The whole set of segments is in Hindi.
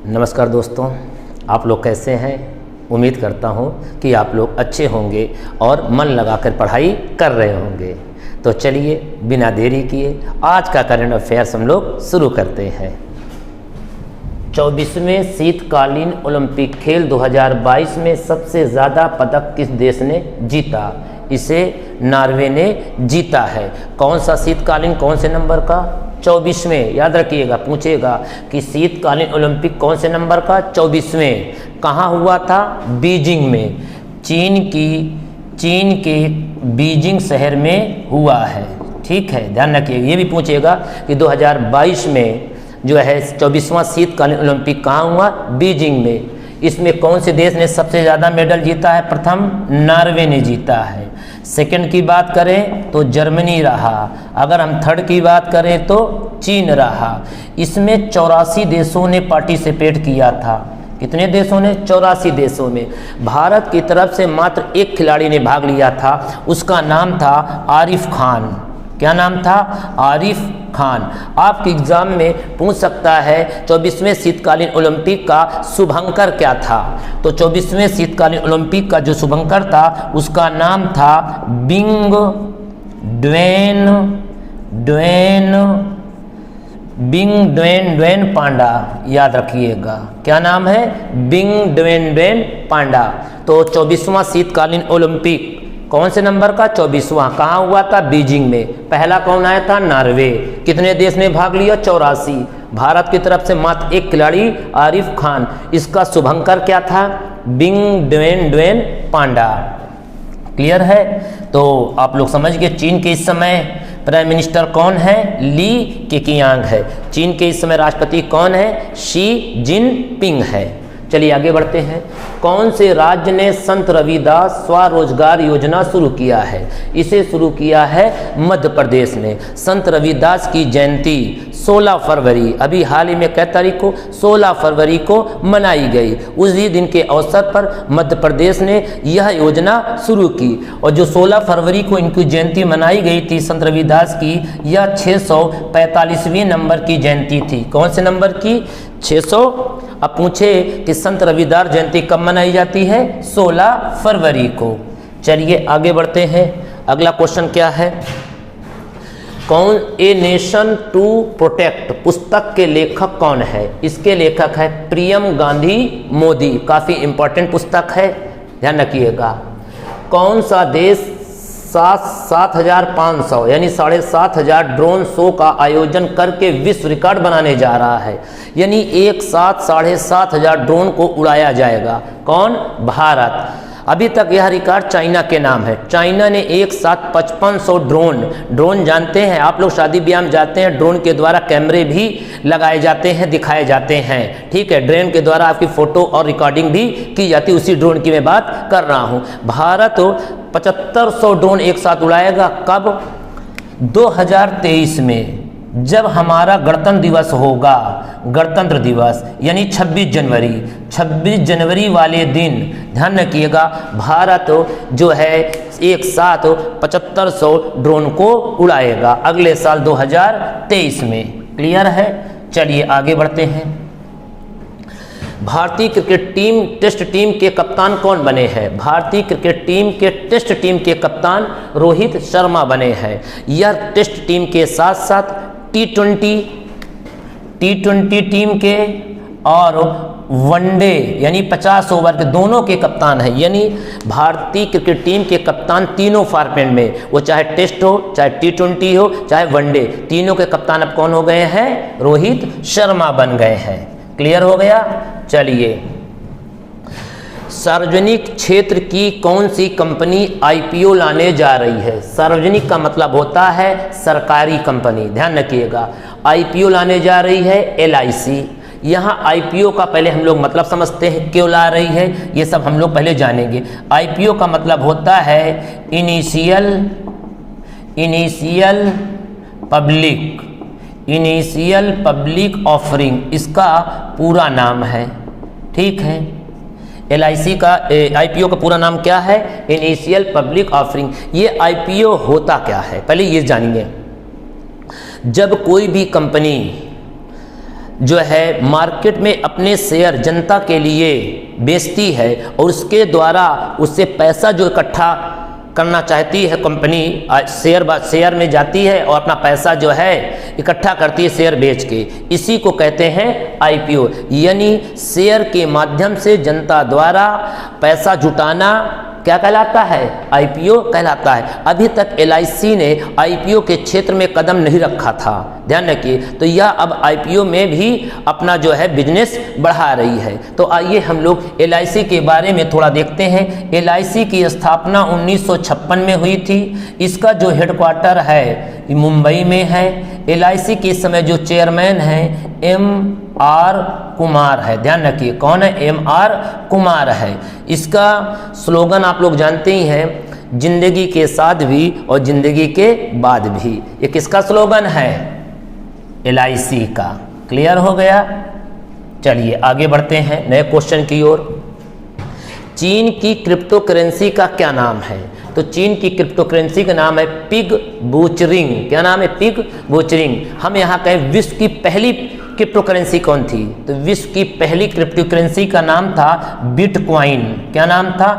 नमस्कार दोस्तों, आप लोग कैसे हैं। उम्मीद करता हूं कि आप लोग अच्छे होंगे और मन लगाकर पढ़ाई कर रहे होंगे। तो चलिए बिना देरी किए आज का करंट अफेयर्स हम लोग शुरू करते हैं। 24वें शीतकालीन ओलंपिक खेल 2022 में सबसे ज़्यादा पदक किस देश ने जीता? इसे नॉर्वे ने जीता है। कौन सा शीतकालीन, कौन से नंबर का? 24वें। याद रखिएगा, पूछेगा कि शीतकालीन ओलंपिक कौन से नंबर का? 24वें। कहाँ हुआ था? बीजिंग में। चीन के बीजिंग शहर में हुआ है। ठीक है, ध्यान रखिएगा। ये भी पूछेगा कि 2022 में जो है 24वां शीतकालीन ओलंपिक कहाँ हुआ? बीजिंग में। इसमें कौन से देश ने सबसे ज़्यादा मेडल जीता है? प्रथम नॉर्वे ने जीता है। सेकंड की बात करें तो जर्मनी रहा। अगर हम थर्ड की बात करें तो चीन रहा। इसमें 84 देशों ने पार्टिसिपेट किया था। कितने देशों ने? 84 देशों में। भारत की तरफ से मात्र एक खिलाड़ी ने भाग लिया था, उसका नाम था आरिफ खान। क्या नाम था? आरिफ खान। आपके एग्जाम में पूछ सकता है 24वें शीतकालीन ओलंपिक का शुभंकर क्या था? तो 24वें शीतकालीन ओलंपिक का जो शुभंकर था उसका नाम था बिंग ड्वेन पांडा। याद रखिएगा, क्या नाम है? बिंग ड्वेन पांडा। तो 24वां शीतकालीन ओलंपिक कौन से नंबर का? 24वां। कहाँ हुआ था? बीजिंग में। पहला कौन आया था? नॉर्वे। कितने देश ने भाग लिया? 84। भारत की तरफ से मात्र एक खिलाड़ी आरिफ खान। इसका शुभंकर क्या था? बिंग ड्वेन पांडा। क्लियर है? तो आप लोग समझ गए। चीन के इस समय प्राइम मिनिस्टर कौन है? ली केकियांग है। चीन के इस समय राष्ट्रपति कौन है? शी जिनपिंग है। चलिए आगे बढ़ते हैं। कौन से राज्य ने संत रविदास स्वरोजगार योजना शुरू किया है? इसे शुरू किया है मध्य प्रदेश ने। संत रविदास की जयंती 16 फरवरी, अभी हाल ही में कै तारीख को? 16 फरवरी को मनाई गई। उसी दिन के अवसर पर मध्य प्रदेश ने यह योजना शुरू की। और जो 16 फरवरी को इनकी जयंती मनाई गई थी संत रविदास की, यह 645वीं नंबर की जयंती थी। कौन से नंबर की? 600। अब पूछे कि संत रविदास जयंती कब मनाई जाती है? 16 फरवरी को। चलिए आगे बढ़ते हैं। अगला क्वेश्चन क्या है? कौन ए नेशन टू प्रोटेक्ट पुस्तक के लेखक कौन है? इसके लेखक है प्रियम गांधी मोदी। काफ़ी इंपॉर्टेंट पुस्तक है, ध्यान रखिएगा। कौन सा देश 7,500 यानी 7,500 ड्रोन शो का आयोजन करके विश्व रिकॉर्ड बनाने जा रहा है? यानी एक साथ 7,500 ड्रोन को उड़ाया जाएगा। कौन? भारत। अभी तक यह रिकॉर्ड चाइना के नाम है। चाइना ने एक साथ 5500 ड्रोन जानते हैं आप लोग, शादी ब्याह में जाते हैं, ड्रोन के द्वारा कैमरे भी लगाए जाते हैं, दिखाए जाते हैं। ठीक है, ड्रोन के द्वारा आपकी फोटो और रिकॉर्डिंग भी की जाती है। उसी ड्रोन की मैं बात कर रहा हूँ। भारत 7500 ड्रोन एक साथ उड़ाएगा। कब? 2023 में, जब हमारा गणतंत्र दिवस होगा। गणतंत्र दिवस यानी 26 जनवरी वाले दिन, ध्यान रखिएगा, भारत जो है एक साथ 7500 ड्रोन को उड़ाएगा अगले साल 2023 में। क्लियर है? चलिए आगे बढ़ते हैं। भारतीय क्रिकेट टीम टेस्ट टीम के कप्तान कौन बने हैं? भारतीय क्रिकेट टीम के टेस्ट टीम के कप्तान रोहित शर्मा बने हैं। यह टेस्ट टीम के साथ साथ टी20 टीम के और वनडे यानी 50 ओवर के दोनों के कप्तान हैं। यानी भारतीय क्रिकेट टीम के कप्तान तीनों फॉर्मेट में, वो चाहे टेस्ट हो, चाहे टी20 हो, चाहे वनडे, तीनों के कप्तान अब कौन हो गए हैं? रोहित शर्मा बन गए हैं। क्लियर हो गया? चलिए, सार्वजनिक क्षेत्र की कौन सी कंपनी आईपीओ लाने जा रही है? सार्वजनिक का मतलब होता है सरकारी कंपनी, ध्यान रखिएगा। आईपीओ लाने जा रही है एलआईसी। यहाँ आईपीओ का पहले हम लोग मतलब समझते हैं, क्यों ला रही है, ये सब हम लोग पहले जानेंगे। आईपीओ का मतलब होता है इनिशियल पब्लिक ऑफरिंग, इसका पूरा नाम है। ठीक है, एलआईसी का आईपीओ का पूरा नाम क्या है? Initial public offering. ये आईपीओ होता क्या है, पहले ये जानिए। जब कोई भी कंपनी जो है मार्केट में अपने शेयर जनता के लिए बेचती है और उसके द्वारा उससे पैसा जो इकट्ठा करना चाहती है कंपनी, शेयर में जाती है और अपना पैसा जो है इकट्ठा करती है शेयर बेच के, इसी को कहते हैं आईपीओ। यानी शेयर के माध्यम से जनता द्वारा पैसा जुटाना क्या कहलाता है? आईपीओ कहलाता है। अभी तक एलआईसी ने आईपीओ के क्षेत्र में कदम नहीं रखा था, ध्यान रखिए। तो यह अब आईपीओ में भी अपना जो है बिजनेस बढ़ा रही है। तो आइए हम लोग एलआईसी के बारे में थोड़ा देखते हैं। एलआईसी की स्थापना 1956 में हुई थी। इसका जो हेडक्वार्टर है मुंबई में है। एलआईसी के समय जो चेयरमैन हैं एम.आर. कुमार है, ध्यान रखिए कौन है? एम.आर. कुमार है। इसका स्लोगन आप लोग जानते ही हैं, जिंदगी के साथ भी और जिंदगी के बाद भी। ये किसका स्लोगन है? एलआईसी का। क्लियर हो गया? चलिए आगे बढ़ते हैं नए क्वेश्चन की ओर। चीन की क्रिप्टो करेंसी का क्या नाम है? तो चीन की क्रिप्टो करेंसी का नाम है पिग बूचरिंग। क्या नाम है? पिग बूचरिंग। हम यहाँ कहें विश्व की पहली क्रिप्टो करेंसी कौन थी? तो विश्व की पहली क्रिप्टो करेंसी का नाम था बिटकॉइन। क्या नाम था?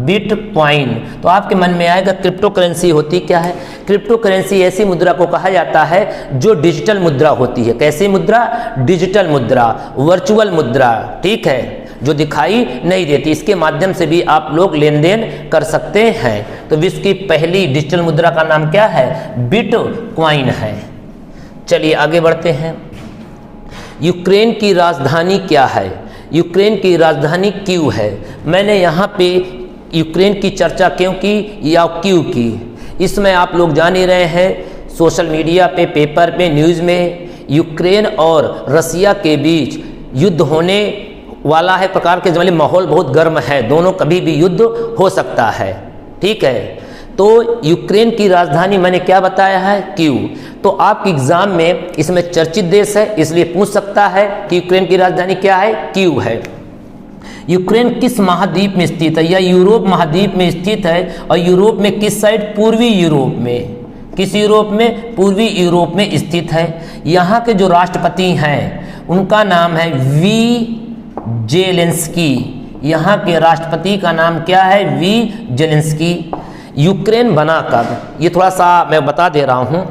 बिटकॉइन। तो आपके मन में आएगा क्रिप्टो करेंसी होती क्या है? क्रिप्टो करेंसी ऐसी मुद्रा को कहा जाता है जो डिजिटल मुद्रा होती है। कैसी मुद्रा? डिजिटल मुद्रा, वर्चुअल मुद्रा, ठीक है, जो दिखाई नहीं देती। इसके माध्यम से भी आप लोग लेन देन कर सकते हैं। तो विश्व की पहली डिजिटल मुद्रा का नाम क्या है? बिटकॉइन है। चलिए आगे बढ़ते हैं। यूक्रेन की राजधानी क्या है? यूक्रेन की राजधानी कीव है। मैंने यहाँ पे यूक्रेन की चर्चा क्यों की या कीव की, इसमें आप लोग जान ही रहे हैं, सोशल मीडिया पे, पेपर पे, न्यूज़ में यूक्रेन और रसिया के बीच युद्ध होने वाला है। प्रकार के जमाने माहौल बहुत गर्म है, दोनों कभी भी युद्ध हो सकता है, ठीक है। तो यूक्रेन की राजधानी मैंने क्या बताया है? कीव। तो आपके एग्जाम में इसमें चर्चित देश है, इसलिए पूछ सकता है कि यूक्रेन की राजधानी क्या है? कीव है। यूक्रेन किस महाद्वीप में स्थित है? या यूरोप महाद्वीप में स्थित है। और यूरोप में किस साइड? पूर्वी यूरोप में। किस यूरोप में? पूर्वी यूरोप में स्थित है। यहाँ के जो राष्ट्रपति हैं उनका नाम है वी जेलेंस्की। यहाँ के राष्ट्रपति का नाम क्या है? We Zelensky. यूक्रेन बना कब? ये थोड़ा सा मैं बता दे रहा हूँ।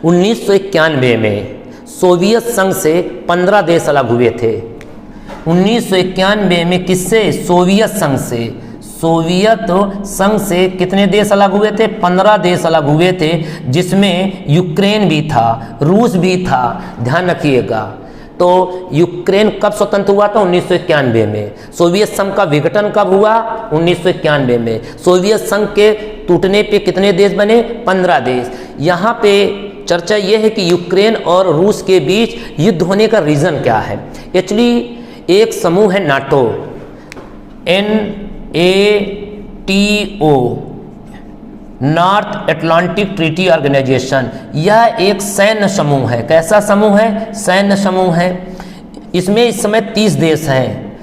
1991 में सोवियत संघ से 15 देश अलग हुए थे। 1991 में किससे? सोवियत संघ से। सोवियत संघ से कितने देश अलग हुए थे? 15 देश अलग हुए थे, जिसमें यूक्रेन भी था, रूस भी था, ध्यान रखिएगा। तो यूक्रेन कब स्वतंत्र हुआ था? 1991 में। सोवियत संघ का विघटन कब हुआ? 1991 में। सोवियत संघ के टूटने पे कितने देश बने? 15 देश। यहाँ पे चर्चा ये है कि यूक्रेन और रूस के बीच युद्ध होने का रीज़न क्या है। एक्चुअली एक समूह है NATO, NATO, North Atlantic Treaty Organization. यह एक सैन्य समूह है। कैसा समूह है? सैन्य समूह है। इसमें इस समय 30 देश हैं।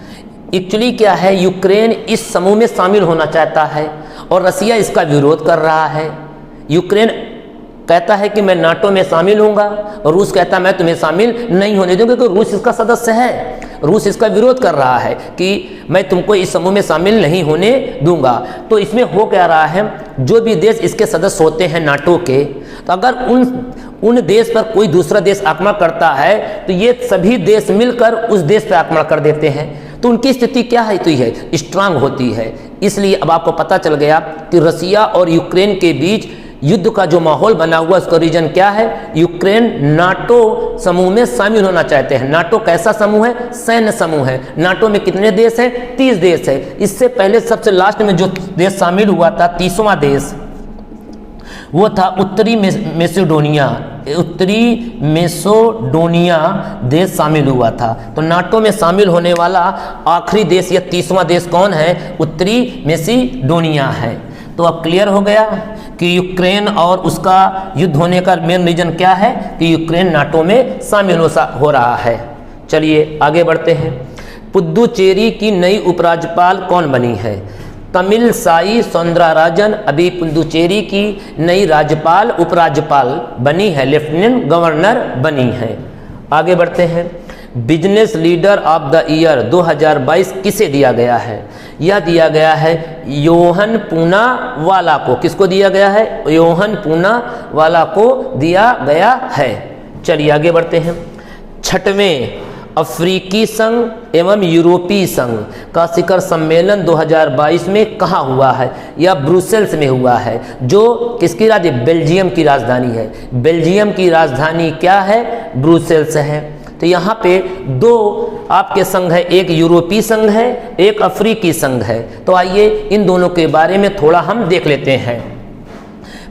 एक्चुअली क्या है, यूक्रेन इस समूह में शामिल होना चाहता है और रसिया इसका विरोध कर रहा है। यूक्रेन कहता है कि मैं नाटो में शामिल होऊंगा और रूस कहता है मैं तुम्हें शामिल नहीं होने दूंगा, क्योंकि रूस इसका सदस्य है। रूस इसका विरोध कर रहा है कि मैं तुमको इस समूह में शामिल नहीं होने दूंगा। तो इसमें हो क्या रहा है, जो भी देश इसके सदस्य होते हैं नाटो के, तो अगर उन देश पर कोई दूसरा देश आक्रमण करता है तो ये सभी देश मिलकर उस देश पर आक्रमण कर देते हैं। तो उनकी स्थिति क्या होती है? स्ट्रांग होती है। इसलिए अब आपको पता चल गया कि रसिया और यूक्रेन के बीच युद्ध का जो माहौल बना हुआ, उसका रीजन क्या है? यूक्रेन नाटो समूह में शामिल होना चाहते हैं। नाटो कैसा समूह है? सैन्य समूह है। नाटो में कितने देश हैं? 30 देश है। इससे पहले सबसे लास्ट में जो देश शामिल हुआ था, 30वां देश, वो था उत्तरी मैसेडोनिया। उत्तरी मैसेडोनिया देश शामिल हुआ था। तो नाटो में शामिल होने वाला आखिरी देश या 30वां देश कौन है? उत्तरी मैसेडोनिया है। तो अब क्लियर हो गया कि यूक्रेन और उसका युद्ध होने का मेन रीजन क्या है कि यूक्रेन नाटो में शामिल हो रहा है। चलिए आगे बढ़ते हैं। पुद्दुचेरी की नई उपराज्यपाल कौन बनी है? तमिलसाई सौंदरराजन अभी पुद्दुचेरी की नई राज्यपाल उपराज्यपाल बनी है, लेफ्टिनेंट गवर्नर बनी है। आगे बढ़ते हैं। Business leader of the year 2022 किसे दिया गया है? यह दिया गया है योहन पूनावाला को। किसको दिया गया है? योहन पूनावाला को दिया गया है। चलिए आगे बढ़ते हैं। 6वें अफ्रीकी संघ एवं यूरोपीय संघ का शिखर सम्मेलन 2022 में कहाँ हुआ है? यह ब्रुसेल्स में हुआ है, जो किसकी राजधानी? बेल्जियम की राजधानी है। बेल्जियम की राजधानी क्या है? ब्रुसेल्स है। तो यहाँ पे दो आपके संघ है, एक यूरोपीय संघ है, एक अफ्रीकी संघ है। तो आइए इन दोनों के बारे में थोड़ा हम देख लेते हैं।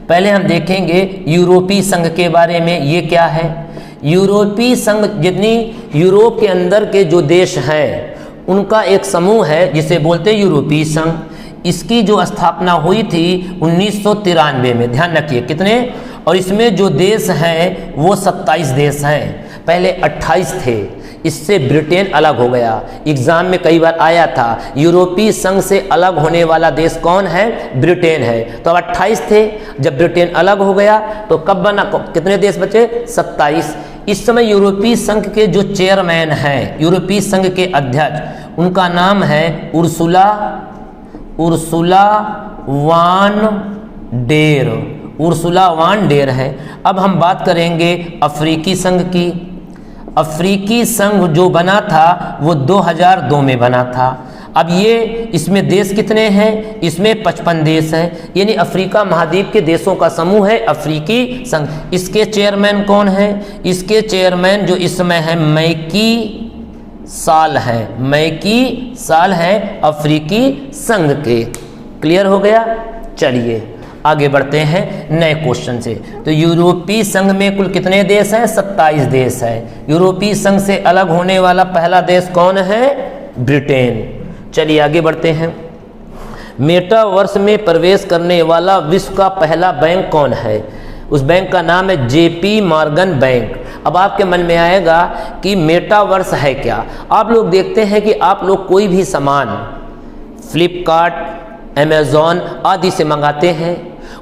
पहले हम देखेंगे यूरोपीय संघ के बारे में। ये क्या है? यूरोपीय संघ जितनी यूरोप के अंदर के जो देश हैं उनका एक समूह है जिसे बोलते हैं यूरोपीय संघ। इसकी जो स्थापना हुई थी 1993 में। ध्यान रखिए कितने, और इसमें जो देश हैं वो 27 देश हैं। पहले 28 थे, इससे ब्रिटेन अलग हो गया। एग्जाम में कई बार आया था, यूरोपीय संघ से अलग होने वाला देश कौन है? ब्रिटेन है। तो अब 28 थे, जब ब्रिटेन अलग हो गया तो कब बना, कितने देश बचे? 27। इस समय यूरोपीय संघ के जो चेयरमैन हैं, यूरोपीय संघ के अध्यक्ष, उनका नाम है Ursula van der. Ursula van der है। अब हम बात करेंगे अफ्रीकी संघ की। अफ्रीकी संघ जो बना था वो 2002 में बना था। अब ये इसमें देश कितने हैं? इसमें 55 देश हैं, यानी अफ्रीका महाद्वीप के देशों का समूह है अफ्रीकी संघ। इसके चेयरमैन कौन है? इसके चेयरमैन जो इस समय है मैकी साल है। मैकी साल है अफ्रीकी संघ के। क्लियर हो गया? चलिए आगे बढ़ते हैं नए क्वेश्चन से। तो यूरोपीय संघ में कुल कितने देश हैं? 27 देश है। यूरोपीय संघ से अलग होने वाला पहला देश कौन है? ब्रिटेन। चलिए आगे बढ़ते हैं। मेटावर्स में प्रवेश करने वाला विश्व का पहला बैंक कौन है? उस बैंक का नाम है JP मॉर्गन बैंक। अब आपके मन में आएगा कि मेटावर्स है क्या। आप लोग देखते हैं कि आप लोग कोई भी सामान फ्लिपकार्ट, अमेज़ॉन आदि से मंगाते हैं,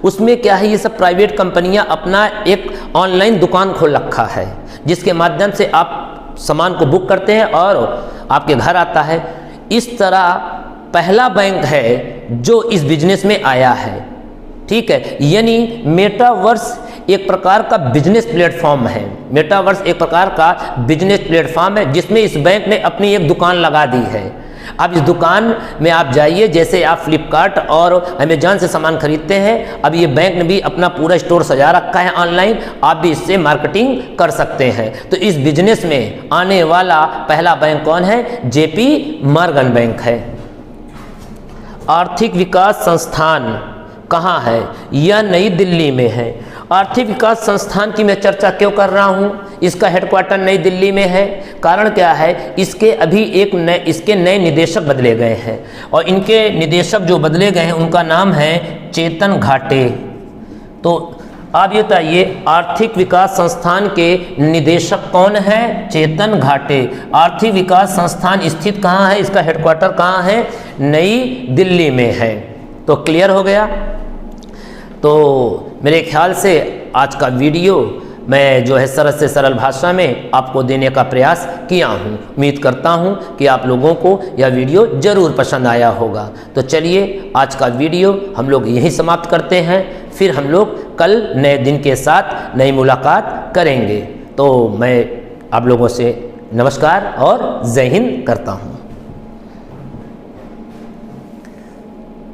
उसमें क्या है, ये सब प्राइवेट कंपनियां अपना एक ऑनलाइन दुकान खोल रखा है, जिसके माध्यम से आप सामान को बुक करते हैं और आपके घर आता है। इस तरह पहला बैंक है जो इस बिजनेस में आया है। ठीक है, यानी मेटावर्स एक प्रकार का बिजनेस प्लेटफॉर्म है। मेटावर्स एक प्रकार का बिजनेस प्लेटफॉर्म है जिसमें इस बैंक ने अपनी एक दुकान लगा दी है। अब इस दुकान में आप जाइए, जैसे आप फ्लिपकार्ट और अमेजॉन से सामान खरीदते हैं, अब ये बैंक ने भी अपना पूरा स्टोर सजा रखा है ऑनलाइन, आप भी इससे मार्केटिंग कर सकते हैं। तो इस बिजनेस में आने वाला पहला बैंक कौन है? JP मॉर्गन बैंक है। आर्थिक विकास संस्थान कहाँ है? यह नई दिल्ली में है। आर्थिक विकास संस्थान की मैं चर्चा क्यों कर रहा हूँ? इसका हेडक्वार्टर नई दिल्ली में है। कारण क्या है? इसके अभी इसके नए निदेशक बदले गए हैं, और इनके निदेशक जो बदले गए हैं उनका नाम है चेतन घाटे। तो आप ये बताइए, आर्थिक विकास संस्थान के निदेशक कौन है? चेतन घाटे। आर्थिक विकास संस्थान स्थित कहाँ है? इसका हेडक्वार्टर कहाँ है? नई दिल्ली में है। तो क्लियर हो गया? तो मेरे ख्याल से आज का वीडियो मैं जो है सरल से सरल भाषा में आपको देने का प्रयास किया हूँ। उम्मीद करता हूँ कि आप लोगों को यह वीडियो ज़रूर पसंद आया होगा। तो चलिए आज का वीडियो हम लोग यहीं समाप्त करते हैं, फिर हम लोग कल नए दिन के साथ नई मुलाकात करेंगे। तो मैं आप लोगों से नमस्कार और जय हिंद करता हूँ।